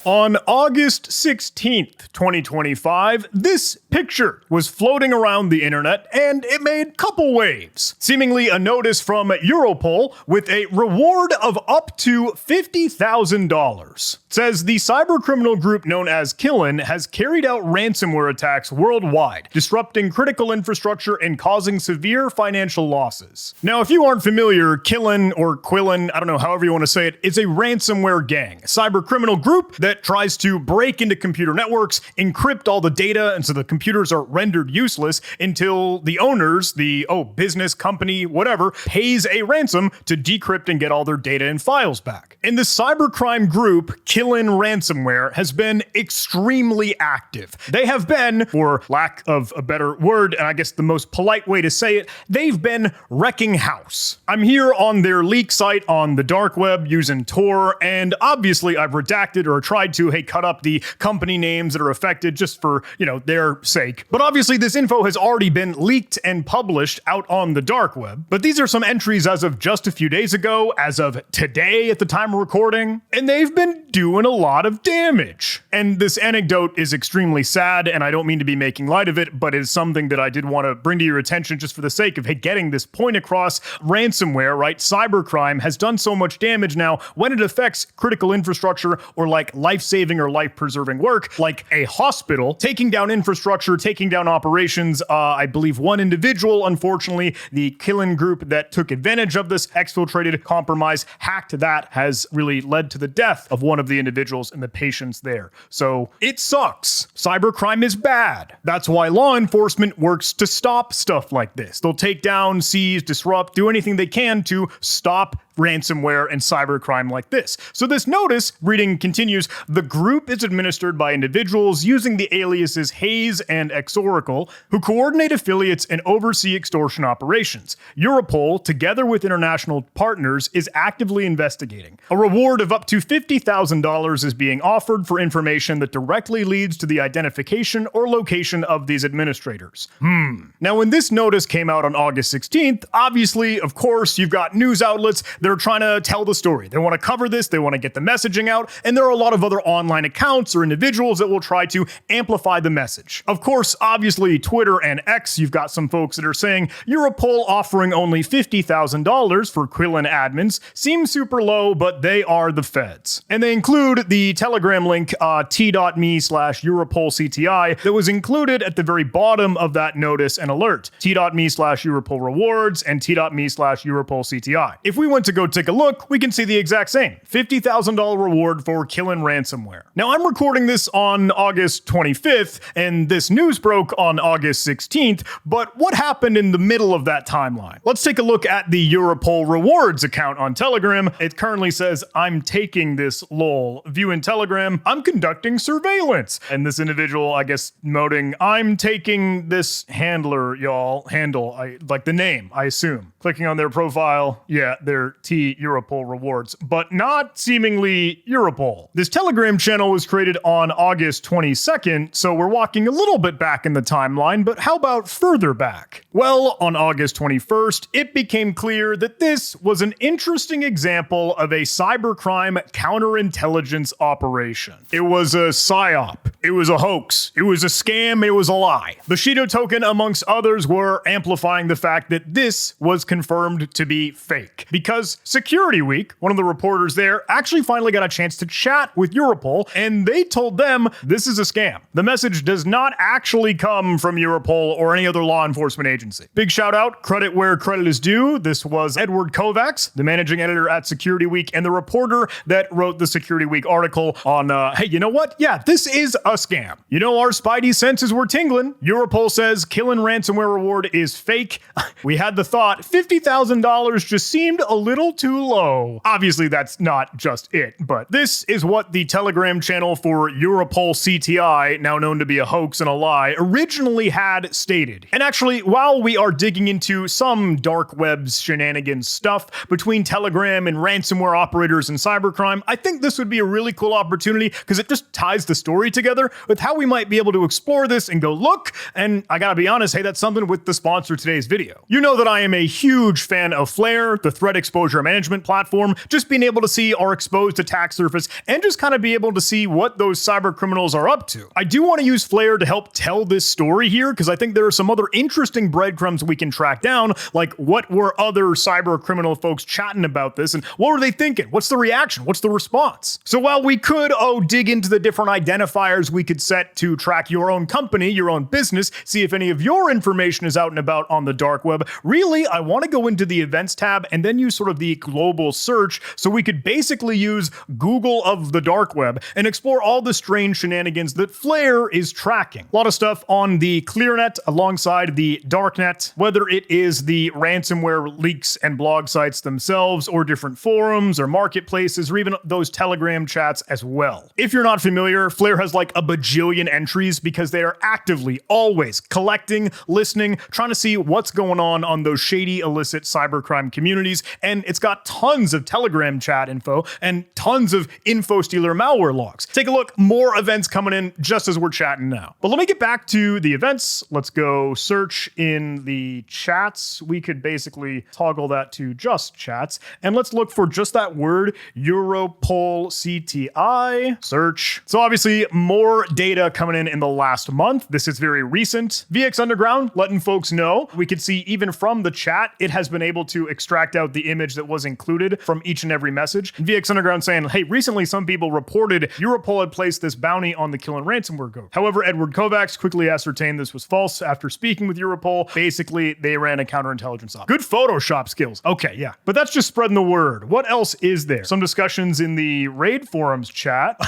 On August 16th, 2025, this picture was floating around the internet and it made a couple waves. Seemingly a notice from Europol with a reward of up to $50,000. It says the cybercriminal group known as Killin has carried out ransomware attacks worldwide, disrupting critical infrastructure and causing severe financial losses. Now, if you aren't familiar, Killin or Quillin, I don't know, however you want to say it, is a ransomware gang, a cybercriminal group that tries to break into computer networks, encrypt all the data, and so the computers are rendered useless until the owners, the business, company, whatever, pays a ransom to decrypt and get all their data and files back. And the cybercrime group, Killin Ransomware, has been extremely active. They have been, for lack of a better word, and I guess the most polite way to say it, they've been wrecking house. I'm here on their leak site on the dark web using Tor, and obviously I've redacted or tried to cut up the company names that are affected just for, their sake. But obviously this info has already been leaked and published out on the dark web. But these are some entries as of just a few days ago, as of today at the time of recording, and they've been doing a lot of damage. And this anecdote is extremely sad, and I don't mean to be making light of it, but it's something that I did want to bring to your attention just for the sake of, getting this point across. Ransomware, right? Cybercrime has done so much damage now when it affects critical infrastructure or life-saving or life-preserving work, like a hospital, taking down infrastructure, taking down operations. I believe one individual, unfortunately, the Killin group that took advantage of this exfiltrated compromise, hacked that, has really led to the death of one of the individuals and the patients there. So it sucks. Cybercrime is bad. That's why law enforcement works to stop stuff like this. They'll take down, seize, disrupt, do anything they can to stop ransomware and cybercrime like this. So this notice, reading continues, the group is administered by individuals using the aliases Hayes and Exoracle, who coordinate affiliates and oversee extortion operations. Europol, together with international partners, is actively investigating. A reward of up to $50,000 is being offered for information that directly leads to the identification or location of these administrators. Now, when this notice came out on August 16th, obviously, of course, you've got news outlets. They're trying to tell the story. They want to cover this. They want to get the messaging out. And there are a lot of other online accounts or individuals that will try to amplify the message. Of course, obviously, Twitter and X, you've got some folks that are saying Europol offering only $50,000 for Quillin admins seems super low, but they are the feds. And they include the Telegram link t.me/EuropolCTI that was included at the very bottom of that notice and alert. t.me/Europol rewards and t.me/EuropolCTI. If we went to go take a look, we can see the exact same. $50,000 reward for Killin Ransomware. Now, I'm recording this on August 25th, and this news broke on August 16th, but what happened in the middle of that timeline? Let's take a look at the Europol rewards account on Telegram. It currently says, I'm taking this lol. View in Telegram, I'm conducting surveillance. And this individual, I guess, noting, I'm taking this handler, y'all. Handle, I like the name, I assume. Clicking on their profile, yeah, they're Europol rewards, but not seemingly Europol. This Telegram channel was created on August 22nd, so we're walking a little bit back in the timeline, but how about further back? Well, on August 21st, it became clear that this was an interesting example of a cybercrime counterintelligence operation. It was a psyop. It was a hoax. It was a scam. It was a lie. Bushido Token, amongst others, were amplifying the fact that this was confirmed to be fake. Because Security Week, one of the reporters there, actually finally got a chance to chat with Europol, and they told them this is a scam. The message does not actually come from Europol or any other law enforcement agency. Big shout out, credit where credit is due. This was Edward Kovacs, the managing editor at Security Week, and the reporter that wrote the Security Week article on, hey, you know what? Yeah, this is a scam. You know, our spidey senses were tingling. Europol says Killin Ransomware reward is fake. We had the thought $50,000 just seemed a little too low. Obviously, that's not just it, but this is what the Telegram channel for Europol CTI, now known to be a hoax and a lie, originally had stated. And actually, while we are digging into some dark web shenanigans stuff between Telegram and ransomware operators and cybercrime, I think this would be a really cool opportunity because it just ties the story together with how we might be able to explore this and go look. And I gotta be honest, hey, that's something with the sponsor of today's video. You know that I am a huge fan of Flare, the threat exposure exposure management platform, just being able to see our exposed attack surface and just kind of be able to see what those cyber criminals are up to. I do want to use Flare to help tell this story here because I think there are some other interesting breadcrumbs we can track down, like what were other cyber criminal folks chatting about this and what were they thinking? What's the reaction? What's the response? So while we could, dig into the different identifiers we could set to track your own company, your own business, see if any of your information is out and about on the dark web, really, I want to go into the events tab and then use sort of the global search so we could basically use Google of the dark web and explore all the strange shenanigans that Flare is tracking. A lot of stuff on the ClearNet alongside the darknet, whether it is the ransomware leaks and blog sites themselves or different forums or marketplaces or even those Telegram chats as well. If you're not familiar, Flare has like a bajillion entries because they are actively always collecting, listening, trying to see what's going on those shady, illicit cybercrime communities, and it's got tons of Telegram chat info and tons of info stealer malware logs. Take a look, more events coming in just as we're chatting now. But let me get back to the events. Let's go search in the chats. We could basically toggle that to just chats, and let's look for just that word, Europol CTI, search. So obviously more data coming in the last month. This is very recent. VX Underground letting folks know. We could see even from the chat, it has been able to extract out the image that was included from each and every message. And VX Underground saying, hey, recently some people reported Europol had placed this bounty on the kill and ransomware group. However, Edward Kovacs quickly ascertained this was false after speaking with Europol. Basically, they ran a counterintelligence op. Good Photoshop skills. Okay, yeah. But that's just spreading the word. What else is there? Some discussions in the raid forums chat.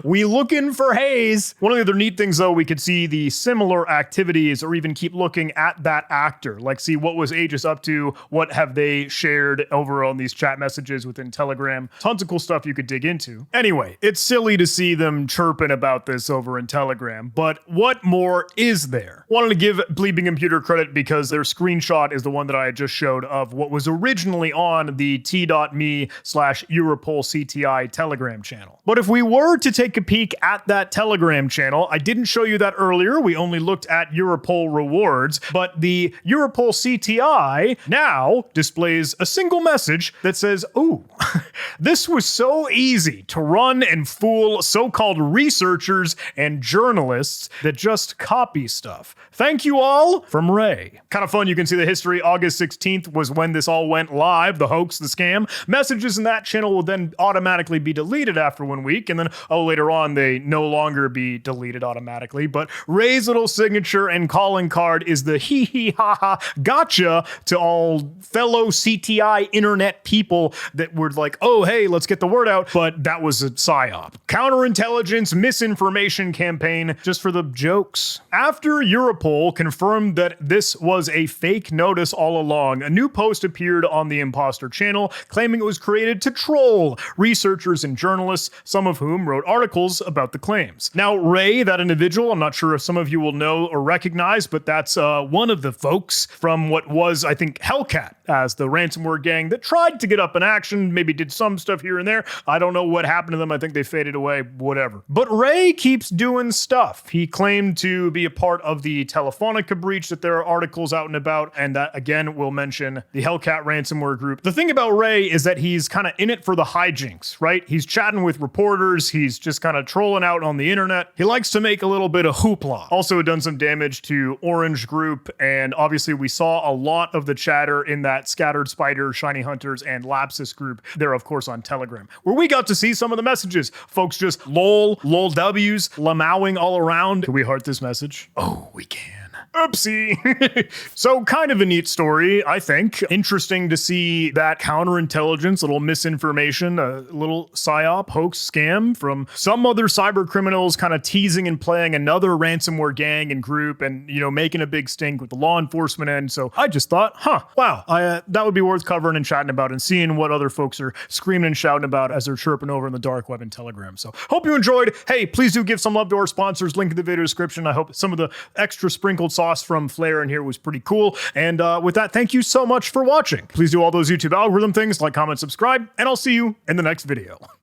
We looking for Hayes. One of the other neat things though, we could see the similar activities or even keep looking at that actor. Like see what was Aegis up to, what have they shared over on these chat messages within Telegram. Tons of cool stuff you could dig into. Anyway, it's silly to see them chirping about this over in Telegram, but what more is there? Wanted to give Bleeping Computer credit because their screenshot is the one that I just showed of what was originally on the t.me/Europol CTI Telegram channel. But if we were to take a peek at that Telegram channel, I didn't show you that earlier. We only looked at Europol rewards, but the Europol CTI now displays a single message that says, ooh, this was so easy to run and fool so-called researchers and journalists that just copy stuff. Thank you all from Ray. Kind of fun. You can see the history. August 16th was when this all went live, the hoax, the scam. Messages in that channel will then automatically be deleted after 1 week. And then, later on, they no longer be deleted automatically. But Ray's little signature and calling card is the hee hee ha ha gotcha to all fellow CTI internet people that were like, oh, hey, let's get the word out. But that was a psyop. Counterintelligence misinformation campaign just for the jokes. After Europol confirmed that this was a fake notice all along, a new post appeared on the Imposter channel claiming it was created to troll researchers and journalists, some of whom wrote articles about the claims. Now, Ray, that individual, I'm not sure if some of you will know or recognize, but that's one of the folks from what was, I think, Hellcat as the ransomware gang that tried to get up in action, maybe did some stuff here and there. I don't know what happened to them. I think they faded away, whatever. But Ray keeps doing stuff. He claimed to be a part of the Telefonica breach that there are articles out and about, and that, again, we'll mention the Hellcat ransomware group. The thing about Ray is that he's kind of in it for the hijinks, right? He's chatting with reporters. He's just kind of trolling out on the internet. He likes to make a little bit of hoopla. Also done some damage to Orange Group, and obviously we saw a lot of the chatter in that Scattered Spider, Shiny Hunters, and Lapsus group. They're, of course, on Telegram, where we got to see some of the messages. Folks just lol W's, lamowing all around. Can we heart this message? Oh, we can. Oopsie. So kind of a neat story, I think. Interesting to see that counterintelligence, little misinformation, a little psyop, hoax, scam from some other cyber criminals kind of teasing and playing another ransomware gang and group and, making a big stink with the law enforcement end. So I just thought, wow, that would be worth covering and chatting about and seeing what other folks are screaming and shouting about as they're chirping over in the dark web and Telegram. So hope you enjoyed. Hey, please do give some love to our sponsors. Link in the video description. I hope some of the extra sprinkled sauce from Flare in here was pretty cool. And with that, thank you so much for watching. Please do all those YouTube algorithm things, like, comment, subscribe, and I'll see you in the next video.